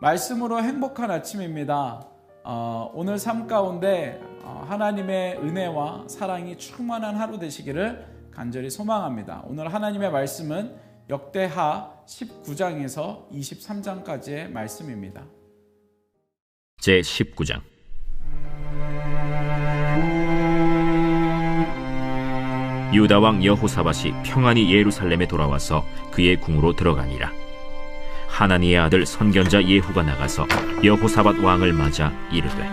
말씀으로 행복한 아침입니다. 오늘 삶 가운데 하나님의 은혜와 사랑이 충만한 하루 되시기를 간절히 소망합니다. 오늘 하나님의 말씀은 역대하 19장에서 23장까지의 말씀입니다. 제19장. 유다 왕 여호사밧이 평안히 예루살렘에 돌아와서 그의 궁으로 들어가니라. 하나니의 아들 선견자 예후가 나가서 여호사밧 왕을 맞아 이르되,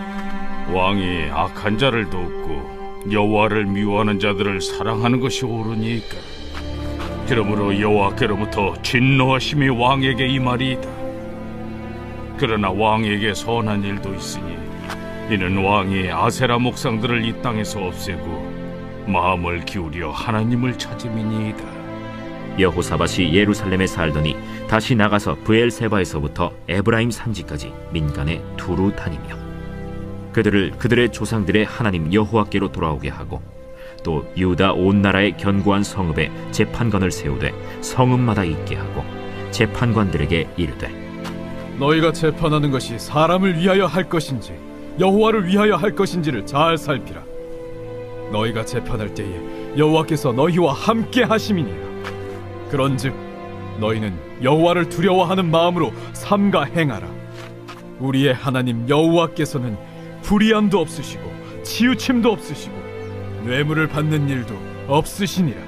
왕이 악한 자를 돕고 여호와를 미워하는 자들을 사랑하는 것이 옳으니까. 그러므로 여호와께로부터 진노하심이 왕에게 임하리이다. 그러나 왕에게 선한 일도 있으니 이는 왕이 아세라 목상들을 이 땅에서 없애고 마음을 기울여 하나님을 찾음이니이다. 여호사밧이 예루살렘에 살더니 다시 나가서 브엘세바에서부터 에브라임 산지까지 민간에 두루 다니며 그들을 그들의 조상들의 하나님 여호와께로 돌아오게 하고, 또 유다 온 나라의 견고한 성읍에 재판관을 세우되 성읍마다 있게 하고 재판관들에게 이르되, 너희가 재판하는 것이 사람을 위하여 할 것인지 여호와를 위하여 할 것인지를 잘 살피라. 너희가 재판할 때에 여호와께서 너희와 함께 하심이니라. 그런즉 너희는 여호와를 두려워하는 마음으로 삼가 행하라. 우리의 하나님 여호와께서는 불의함도 없으시고 치우침도 없으시고 뇌물을 받는 일도 없으시니라.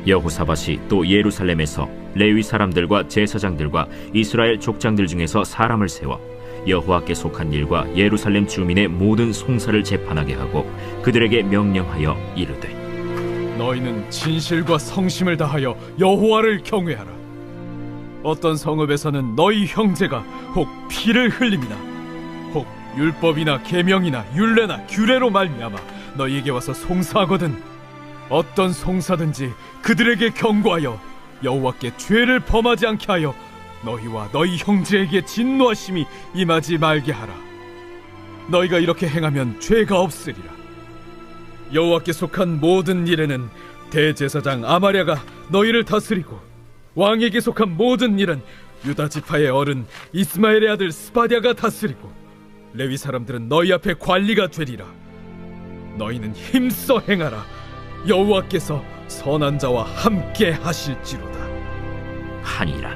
여호사밧이 또 예루살렘에서 레위 사람들과 제사장들과 이스라엘 족장들 중에서 사람을 세워 여호와께 속한 일과 예루살렘 주민의 모든 송사를 재판하게 하고 그들에게 명령하여 이르되, 너희는 진실과 성심을 다하여 여호와를 경외하라. 어떤 성읍에서는 너희 형제가 혹 피를 흘림이나 혹 율법이나 계명이나 율례나 규례로 말미암아 너희에게 와서 송사하거든 어떤 송사든지 그들에게 경고하여 여호와께 죄를 범하지 않게 하여 너희와 너희 형제에게 진노하심이 임하지 말게 하라. 너희가 이렇게 행하면 죄가 없으리라. 여호와께 속한 모든 일에는 대제사장 아마랴가 너희를 다스리고, 왕에게 속한 모든 일은 유다 지파의 어른 이스마엘의 아들 스바랴가 다스리고, 레위 사람들은 너희 앞에 관리가 되리라. 너희는 힘써 행하라. 여호와께서 선한 자와 함께 하실지로다 하니라.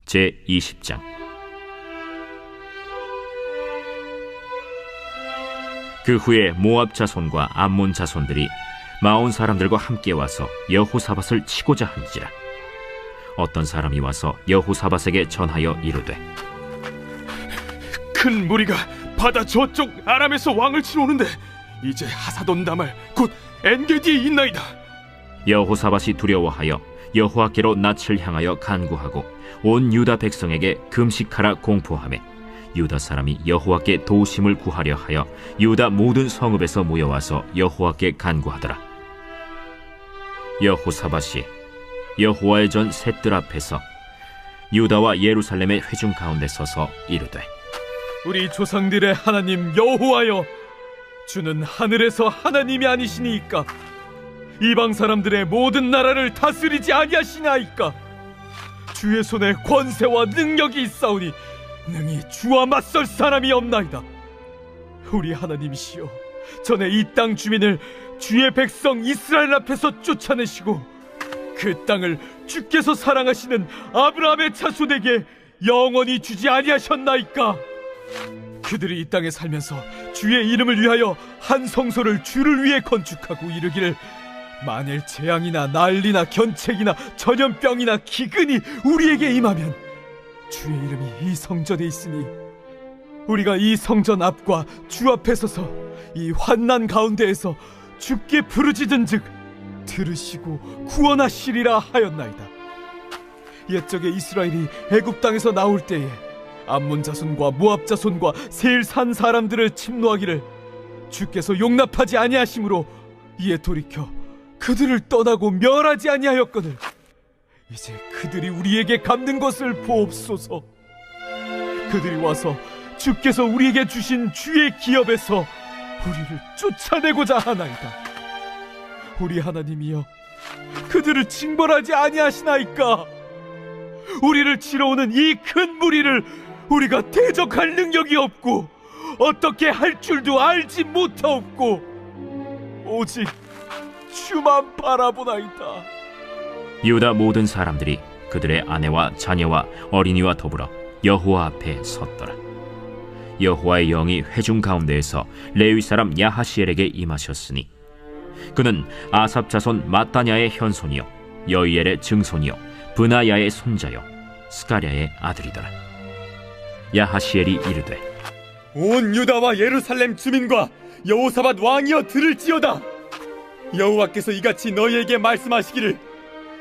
제20장. 그 후에 모압 자손과 암몬 자손들이 마온 사람들과 함께 와서 여호사밧을 치고자 한지라. 어떤 사람이 와서 여호사밧에게 전하여 이르되, 큰 무리가 바다 저쪽 아람에서 왕을 치러 오는데 이제 하사돈 다말 곧 엔게디에 있나이다. 여호사밧이 두려워하여 여호와께로 낯을 향하여 간구하고 온 유다 백성에게 금식하라 공포하며 유다 사람이 여호와께 도우심을 구하려 하여 유다 모든 성읍에서 모여와서 여호와께 간구하더라. 여호사밧이 여호와의 전 셋들 앞에서 유다와 예루살렘의 회중 가운데 서서 이르되, 우리 조상들의 하나님 여호와여, 주는 하늘에서 하나님이 아니시니이까? 이방 사람들의 모든 나라를 다스리지 아니하시나이까? 주의 손에 권세와 능력이 있사오니 능히 주와 맞설 사람이 없나이다. 우리 하나님이시여, 전에 이 땅 주민을 주의 백성 이스라엘 앞에서 쫓아내시고 그 땅을 주께서 사랑하시는 아브라함의 자손에게 영원히 주지 아니하셨나이까? 그들이 이 땅에 살면서 주의 이름을 위하여 한 성소를 주를 위해 건축하고 이르기를, 만일 재앙이나 난리나 견책이나 전염병이나 기근이 우리에게 임하면 주의 이름이 이 성전에 있으니 우리가 이 성전 앞과 주 앞에 서서 이 환난 가운데에서 주께 부르짖은즉 들으시고 구원하시리라 하였나이다. 옛적에 이스라엘이 애굽 땅에서 나올 때에 암몬 자손과 모압 자손과 세일 산 사람들을 침노하기를 주께서 용납하지 아니하심으로 이에 돌이켜 그들을 떠나고 멸하지 아니하였거늘 이제 그들이 우리에게 갚는 것을 보옵소서. 그들이 와서 주께서 우리에게 주신 주의 기업에서 우리를 쫓아내고자 하나이다. 우리 하나님이여, 그들을 징벌하지 아니하시나이까? 우리를 치러 오는 이 큰 무리를 우리가 대적할 능력이 없고 어떻게 할 줄도 알지 못하옵고 오직 주만 바라보나이다. 유다 모든 사람들이 그들의 아내와 자녀와 어린이와 더불어 여호와 앞에 섰더라. 여호와의 영이 회중 가운데에서 레위 사람 야하시엘에게 임하셨으니 그는 아삽 자손 마따냐의 현손이요 여이엘의 증손이요 브나야의 손자요 스가랴의 아들이더라. 야하시엘이 이르되 온 유다와 예루살렘 주민과 여호사밧 왕이여 들을지어다. 여호와께서 이같이 너희에게 말씀하시기를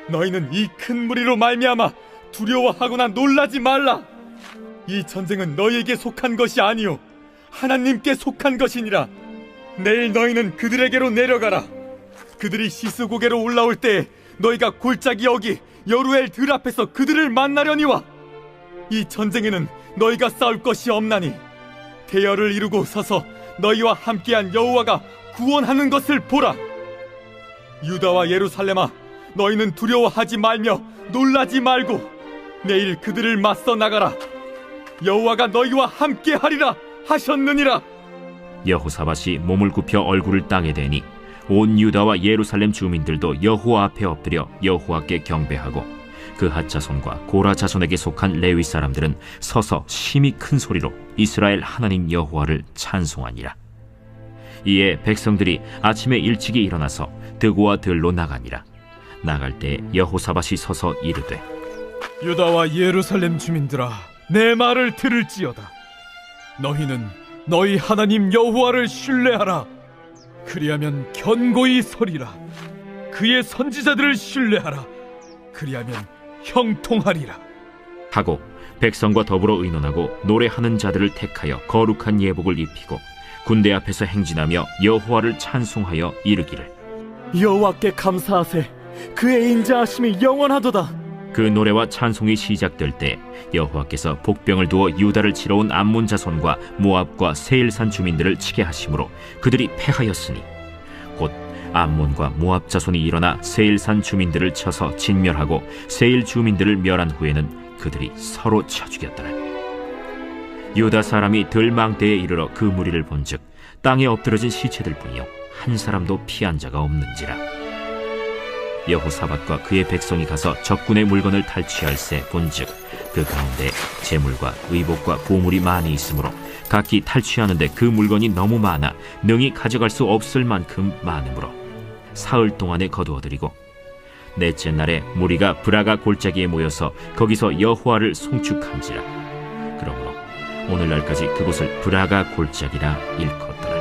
너희는 이 큰 무리로 말미암아 두려워하거나 놀라지 말라. 이 전쟁은 너희에게 속한 것이 아니요 하나님께 속한 것이니라. 내일 너희는 그들에게로 내려가라. 그들이 시스고개로 올라올 때에 너희가 골짜기 여기 여루엘 들 앞에서 그들을 만나려니와 이 전쟁에는 너희가 싸울 것이 없나니 대열을 이루고 서서 너희와 함께한 여호와가 구원하는 것을 보라. 유다와 예루살렘아, 너희는 두려워하지 말며 놀라지 말고 내일 그들을 맞서 나가라. 여호와가 너희와 함께하리라 하셨느니라. 여호사밧이 몸을 굽혀 얼굴을 땅에 대니 온 유다와 예루살렘 주민들도 여호와 앞에 엎드려 여호와께 경배하고 그핫 자손과 고라 자손에게 속한 레위 사람들은 서서 심히 큰 소리로 이스라엘 하나님 여호와를 찬송하니라. 이에 백성들이 아침에 일찍이 일어나서 드고와 들로 나가니라. 나갈 때 여호사밧이 서서 이르되 유다와 예루살렘 주민들아, 내 말을 들을지어다. 너희는 너희 하나님 여호와를 신뢰하라. 그리하면 견고히 서리라. 그의 선지자들을 신뢰하라. 그리하면 형통하리라. 하고 백성과 더불어 의논하고 노래하는 자들을 택하여 거룩한 예복을 입히고 군대 앞에서 행진하며 여호와를 찬송하여 이르기를 여호와께 감사하세. 그의 인자하심이 영원하도다. 그 노래와 찬송이 시작될 때 여호와께서 복병을 두어 유다를 치러 온 암몬 자손과 모압과 세일산 주민들을 치게 하심으로 그들이 패하였으니 곧 암몬과 모압 자손이 일어나 세일산 주민들을 쳐서 진멸하고 세일 주민들을 멸한 후에는 그들이 서로 쳐 죽였더라. 유다 사람이 들망대에 이르러 그 무리를 본즉 땅에 엎드러진 시체들 뿐이요 한 사람도 피한 자가 없는지라. 여호사밧과 그의 백성이 가서 적군의 물건을 탈취할세 본즉 그 가운데 재물과 의복과 보물이 많이 있으므로 각기 탈취하는데 그 물건이 너무 많아 능히 가져갈 수 없을 만큼 많으므로 사흘 동안에 거두어들이고 넷째 날에 무리가 브라가 골짜기에 모여서 거기서 여호와를 송축한지라. 그러므로 오늘날까지 그곳을 브라가 골짜기라 일컫더라.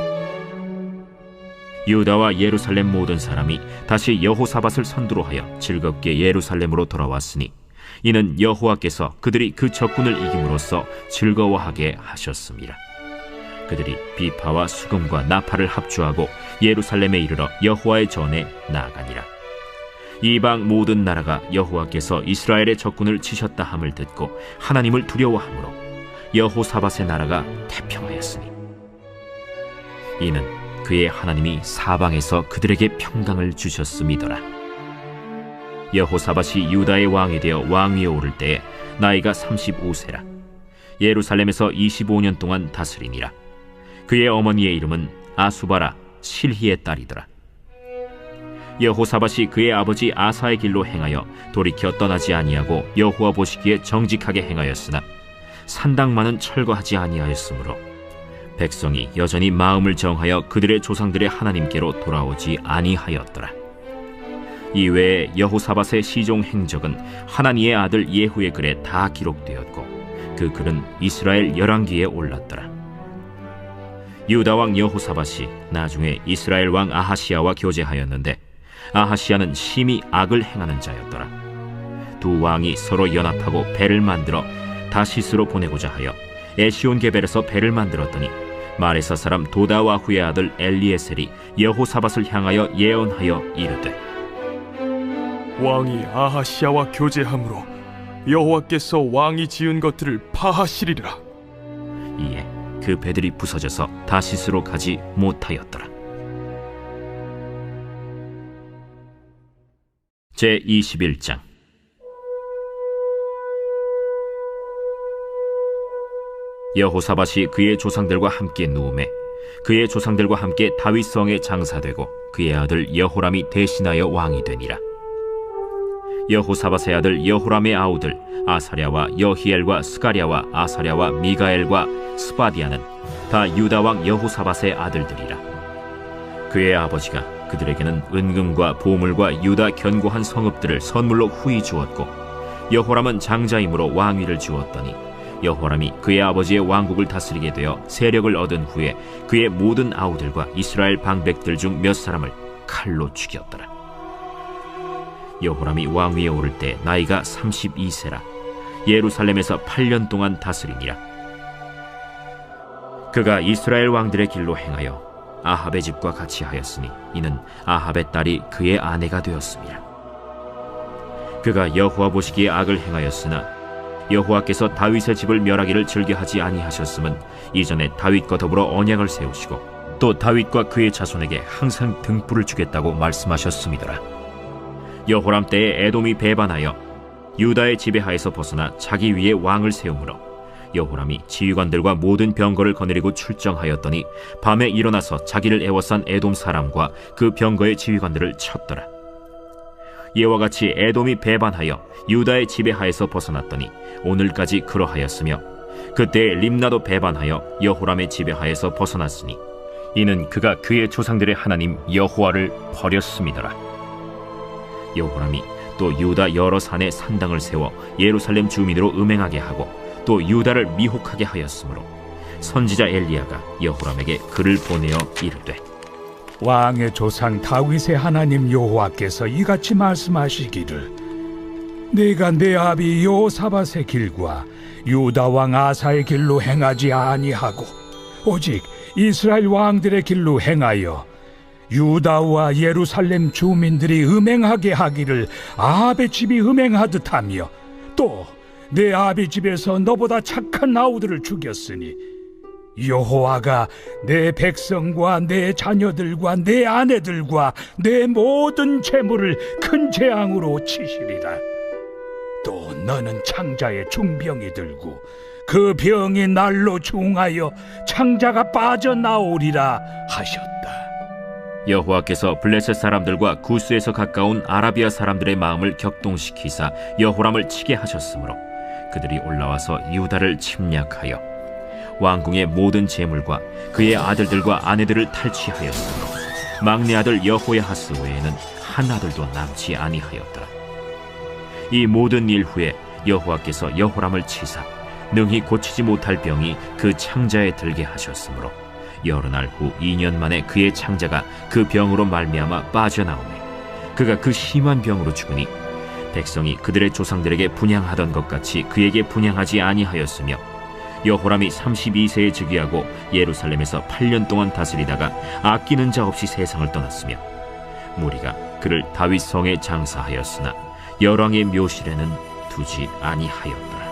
유다와 예루살렘 모든 사람이 다시 여호사밧을 선두로 하여 즐겁게 예루살렘으로 돌아왔으니 이는 여호와께서 그들이 그 적군을 이김으로써 즐거워하게 하셨습니다. 그들이 비파와 수금과 나팔을 합주하고 예루살렘에 이르러 여호와의 전에 나아가니라. 이방 모든 나라가 여호와께서 이스라엘의 적군을 치셨다 함을 듣고 하나님을 두려워하므로 여호사밧의 나라가 태평하였으니 이는 그의 하나님이 사방에서 그들에게 평강을 주셨음이더라. 여호사밧이 유다의 왕이 되어 왕위에 오를 때에 나이가 35세라. 예루살렘에서 25년 동안 다스리니라. 그의 어머니의 이름은 아수바라 실히의 딸이더라. 여호사밧이 그의 아버지 아사의 길로 행하여 돌이켜 떠나지 아니하고 여호와 보시기에 정직하게 행하였으나 산당만은 철거하지 아니하였으므로 백성이 여전히 마음을 정하여 그들의 조상들의 하나님께로 돌아오지 아니하였더라. 이외에 여호사밧의 시종 행적은 하나니의 아들 예후의 글에 다 기록되었고 그 글은 이스라엘 열왕기에 올랐더라. 유다 왕 여호사밧이 나중에 이스라엘 왕 아하시야와 교제하였는데 아하시야는 심히 악을 행하는 자였더라. 두 왕이 서로 연합하고 배를 만들어 다시스로 보내고자 하여 에시온게벨에서 배를 만들었더니 마레사 사람 도다와후의 아들 엘리에셀이 여호사밧을 향하여 예언하여 이르되 왕이 아하시야와 교제함으로 여호와께서 왕이 지은 것들을 파하시리라. 이에 그 배들이 부서져서 다시스로 가지 못하였더라. 제21장. 여호사밧이 그의 조상들과 함께 누우매 그의 조상들과 함께 다윗성에 장사되고 그의 아들 여호람이 대신하여 왕이 되니라. 여호사밧의 아들 여호람의 아우들 아사랴와 여히엘과 스가랴와 아사랴와 미가엘과 스바디아는 다 유다 왕 여호사밧의 아들들이라. 그의 아버지가 그들에게는 은금과 보물과 유다 견고한 성읍들을 선물로 후히 주었고, 여호람은 장자이므로 왕위를 주었더니 여호람이 그의 아버지의 왕국을 다스리게 되어 세력을 얻은 후에 그의 모든 아우들과 이스라엘 방백들 중 몇 사람을 칼로 죽였더라. 여호람이 왕위에 오를 때 나이가 32세라 예루살렘에서 8년 동안 다스리니라. 그가 이스라엘 왕들의 길로 행하여 아합의 집과 같이 하였으니 이는 아합의 딸이 그의 아내가 되었습니다. 그가 여호와 보시기에 악을 행하였으나 여호와께서 다윗의 집을 멸하기를 즐겨하지 아니하셨음은 이전에 다윗과 더불어 언약을 세우시고 또 다윗과 그의 자손에게 항상 등불을 주겠다고 말씀하셨음이더라. 여호람 때에 에돔이 배반하여 유다의 지배하에서 벗어나 자기 위에 왕을 세우므로 여호람이 지휘관들과 모든 병거를 거느리고 출정하였더니 밤에 일어나서 자기를 애워싼 에돔 사람과 그 병거의 지휘관들을 쳤더라. 이와 같이 에돔이 배반하여 유다의 지배하에서 벗어났더니 오늘까지 그러하였으며, 그때 림나도 배반하여 여호람의 지배하에서 벗어났으니 이는 그가 그의 조상들의 하나님 여호와를 버렸음이더라. 여호람이 또 유다 여러 산에 산당을 세워 예루살렘 주민으로 음행하게 하고 또 유다를 미혹하게 하였으므로 선지자 엘리야가 여호람에게 글을 보내어 이르되, 왕의 조상 다윗의 하나님 여호와께서 이같이 말씀하시기를, 내가 내 아비 여호사밧의 길과 유다 왕 아사의 길로 행하지 아니하고 오직 이스라엘 왕들의 길로 행하여 유다와 예루살렘 주민들이 음행하게 하기를 아합의 집이 음행하듯 하며, 또 내 아비 집에서 너보다 착한 아우들을 죽였으니 여호와가 내 백성과 내 자녀들과 내 아내들과 내 모든 재물을 큰 재앙으로 치시리라. 또 너는 창자에 중병이 들고 그 병이 날로 중하여 창자가 빠져나오리라 하셨다. 여호와께서 블레셋 사람들과 구스에서 가까운 아라비아 사람들의 마음을 격동시키사 여호람을 치게 하셨으므로 그들이 올라와서 유다를 침략하여 왕궁의 모든 재물과 그의 아들들과 아내들을 탈취하였으므로 막내 아들 여호야하스 외에는 한 아들도 남지 아니하였더라. 이 모든 일 후에 여호와께서 여호람을 치사 능히 고치지 못할 병이 그 창자에 들게 하셨으므로 여러 날 후 2년 만에 그의 창자가 그 병으로 말미암아 빠져나오매 그가 그 심한 병으로 죽으니 백성이 그들의 조상들에게 분향하던 것 같이 그에게 분향하지 아니하였으며, 여호람이 32세에 즉위하고 예루살렘에서 8년 동안 다스리다가 아끼는 자 없이 세상을 떠났으며, 무리가 그를 다윗 성에 장사하였으나 열왕의 묘실에는 두지 아니하였더라.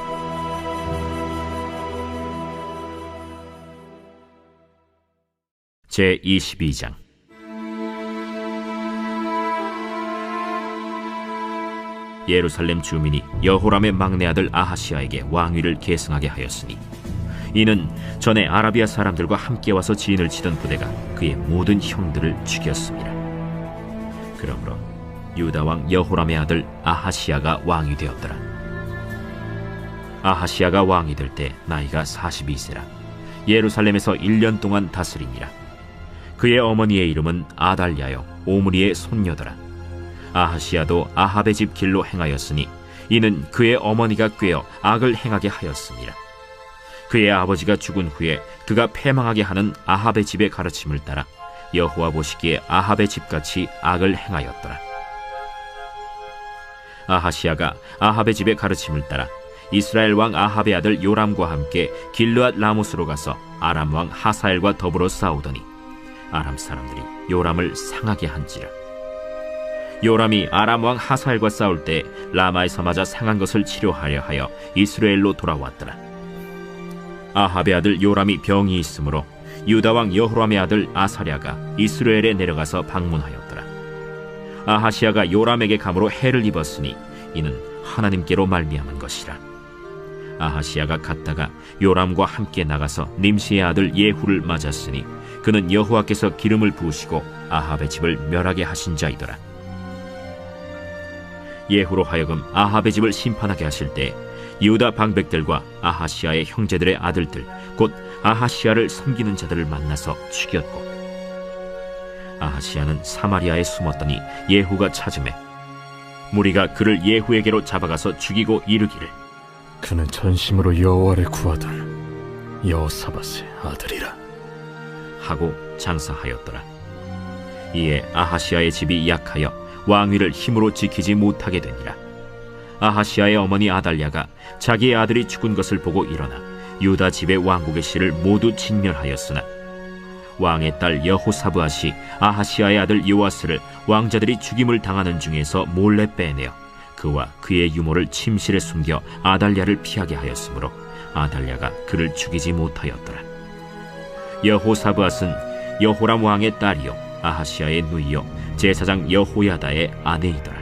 제22장. 예루살렘 주민이 여호람의 막내 아들 아하시야에게 왕위를 계승하게 하였으니 이는 전에 아라비아 사람들과 함께 와서 진을 치던 부대가 그의 모든 형들을 죽였습니다. 그러므로 유다 왕 여호람의 아들 아하시야가 왕이 되었더라. 아하시야가 왕이 될 때 나이가 42세라 예루살렘에서 1년 동안 다스리니라. 그의 어머니의 이름은 아달랴요 오므리의 손녀더라. 아하시야도 아합의 집 길로 행하였으니 이는 그의 어머니가 꾀어 악을 행하게 하였습니다. 그의 아버지가 죽은 후에 그가 패망하게 하는 아합의 집의 가르침을 따라 여호와 보시기에 아합의 집같이 악을 행하였더라. 아하시야가 아합의 집의 가르침을 따라 이스라엘 왕 아합의 아들 요람과 함께 길르앗 라모스로 가서 아람 왕 하사엘과 더불어 싸우더니 아람 사람들이 요람을 상하게 한지라. 요람이 아람 왕 하사엘과 싸울 때 라마에서 맞아 상한 것을 치료하려 하여 이스라엘로 돌아왔더라. 아합의 아들 요람이 병이 있으므로 유다 왕 여호람의 아들 아사랴가 이스라엘에 내려가서 방문하였더라. 아하시아가 요람에게 감으로 해를 입었으니 이는 하나님께로 말미암은 것이라. 아하시아가 갔다가 요람과 함께 나가서 님시의 아들 예후를 맞았으니 그는 여호와께서 기름을 부으시고 아합의 집을 멸하게 하신 자이더라. 예후로 하여금 아합의 집을 심판하게 하실 때 유다 방백들과 아하시아의 형제들의 아들들 곧 아하시아를 섬기는 자들을 만나서 죽였고, 아하시아는 사마리아에 숨었더니 예후가 찾음에 무리가 그를 예후에게로 잡아가서 죽이고 이르기를 그는 전심으로 여호와를 구하던 여호사밧의 아들이라 하고 장사하였더라. 이에 아하시아의 집이 약하여 왕위를 힘으로 지키지 못하게 되니라. 아하시아의 어머니 아달랴가 자기의 아들이 죽은 것을 보고 일어나 유다 집의 왕국의 씨를 모두 진멸하였으나 왕의 딸 여호사브앗이 아하시아의 아들 요아스를 왕자들이 죽임을 당하는 중에서 몰래 빼내어 그와 그의 유모를 침실에 숨겨 아달랴를 피하게 하였으므로 아달랴가 그를 죽이지 못하였더라. 여호사브앗은 여호람 왕의 딸이요 아하시아의 누이요 제사장 여호야다의 아내이더라.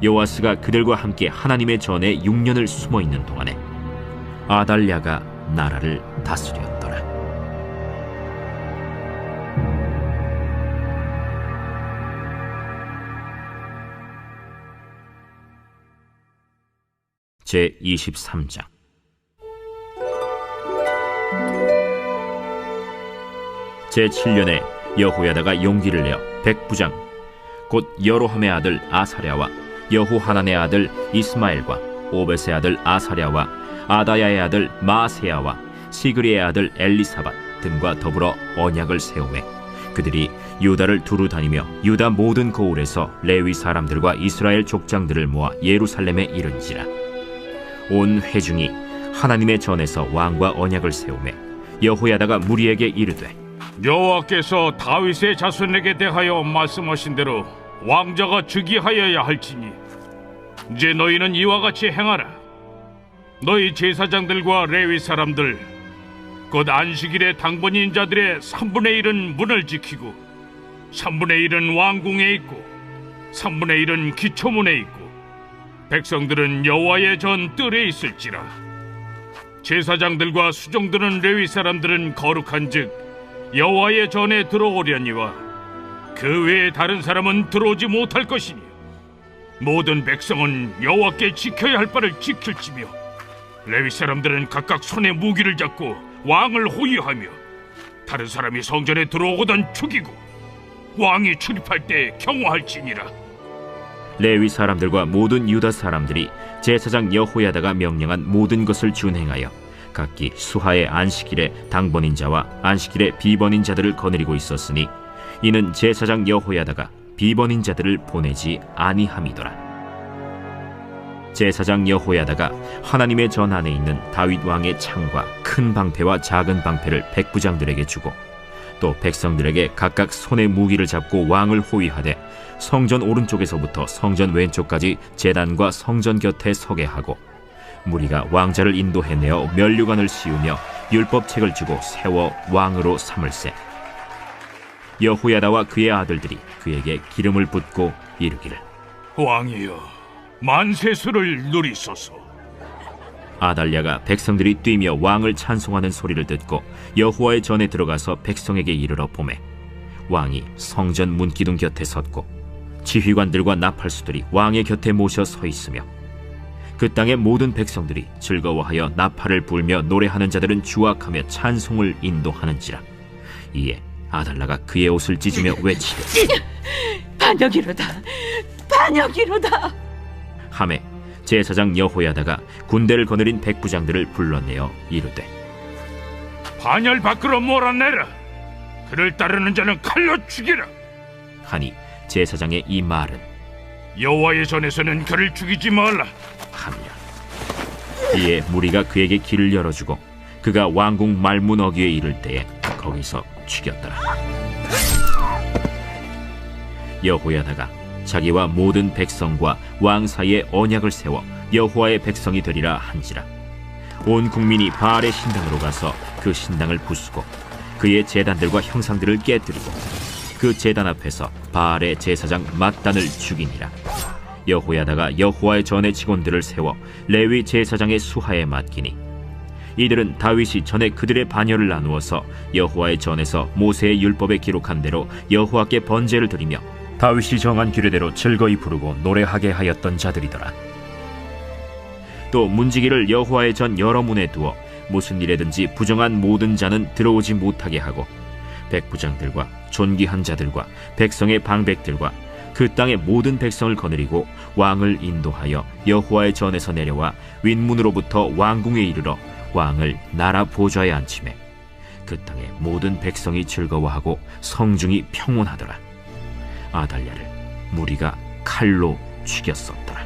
요아스가 그들과 함께 하나님의 전에 6년을 숨어있는 동안에 아달랴가 나라를 다스렸더라. 제23장. 제7년에 여호야다가 용기를 내어 백부장 곧 여로함의 아들 아사랴와 여호하난의 아들 이스마엘과 오벳의 아들 아사랴와 아다야의 아들 마세야와 시그리의 아들 엘리사밧 등과 더불어 언약을 세우매 그들이 유다를 두루 다니며 유다 모든 고을에서 레위 사람들과 이스라엘 족장들을 모아 예루살렘에 이른지라. 온 회중이 하나님의 전에서 왕과 언약을 세우매 여호야다가 무리에게 이르되 여호와께서 다윗의 자손에게 대하여 말씀하신 대로 왕자가 즉위하여야 할지니 이제 너희는 이와 같이 행하라. 너희 제사장들과 레위 사람들 곧 안식일의 당번인 자들의 3분의 1은 문을 지키고 3분의 1은 왕궁에 있고 3분의 1은 기초문에 있고 백성들은 여호와의 전 뜰에 있을지라. 제사장들과 수종들은 레위 사람들은 거룩한즉 여호와의 전에 들어오려니와 그 외에 다른 사람은 들어오지 못할 것이니 모든 백성은 여호와께 지켜야 할 바를 지킬지며 레위 사람들은 각각 손에 무기를 잡고 왕을 호위하며 다른 사람이 성전에 들어오거든 죽이고 왕이 출입할 때 경호할지니라. 레위 사람들과 모든 유다 사람들이 제사장 여호야다가 명령한 모든 것을 준행하여 각기 수하의 안식일에 당번인 자와 안식일에 비번인 자들을 거느리고 있었으니 이는 제사장 여호야다가 비번인 자들을 보내지 아니함이더라. 제사장 여호야다가 하나님의 전 안에 있는 다윗 왕의 창과 큰 방패와 작은 방패를 백부장들에게 주고 또 백성들에게 각각 손에 무기를 잡고 왕을 호위하되 성전 오른쪽에서부터 성전 왼쪽까지 제단과 성전 곁에 서게 하고 무리가 왕자를 인도해내어 면류관을 씌우며 율법책을 주고 세워 왕으로 삼을세. 여호야다와 그의 아들들이 그에게 기름을 붓고 이르기를 왕이여 만세수를 누리소서. 아달랴가 백성들이 뛰며 왕을 찬송하는 소리를 듣고 여호와의 전에 들어가서 백성에게 이르러 보매 왕이 성전 문기둥 곁에 섰고 지휘관들과 나팔수들이 왕의 곁에 모셔 서 있으며 그 땅의 모든 백성들이 즐거워하여 나팔을 불며 노래하는 자들은 주악하며 찬송을 인도하는지라. 이에 아달랴가 그의 옷을 찢으며 외치되 반역이로다 반역이로다 하매 제사장 여호야다가 군대를 거느린 백부장들을 불러내어 이르되 반열 밖으로 몰아내라. 그를 따르는 자는 칼로 죽이라. 하니 제사장의 이 말은 여호와의 전에서는 그를 죽이지 말라 하니라. 이에 무리가 그에게 길을 열어주고 그가 왕궁 말문 어귀에 이를 때에 거기서 죽였더라. 여호야다가 자기와 모든 백성과 왕 사이에 언약을 세워 여호와의 백성이 되리라 한지라. 온 국민이 바알의 신당으로 가서 그 신당을 부수고 그의 제단들과 형상들을 깨뜨리고 그 제단 앞에서 바알의 제사장 맏단을 죽이니라. 여호야다가 여호와의 전의 직원들을 세워 레위 제사장의 수하에 맡기니 이들은 다윗이 전에 그들의 반열을 나누어서 여호와의 전에서 모세의 율법에 기록한 대로 여호와께 번제를 드리며 다윗이 정한 규례대로 즐거이 부르고 노래하게 하였던 자들이더라. 또 문지기를 여호와의 전 여러 문에 두어 무슨 일에든지 부정한 모든 자는 들어오지 못하게 하고 백부장들과 존귀한 자들과 백성의 방백들과 그 땅의 모든 백성을 거느리고 왕을 인도하여 여호와의 전에서 내려와 윗문으로부터 왕궁에 이르러 왕을 나라 보좌에 앉히매 그 땅의 모든 백성이 즐거워하고 성중이 평온하더라. 아달랴를 무리가 칼로 죽였었더라.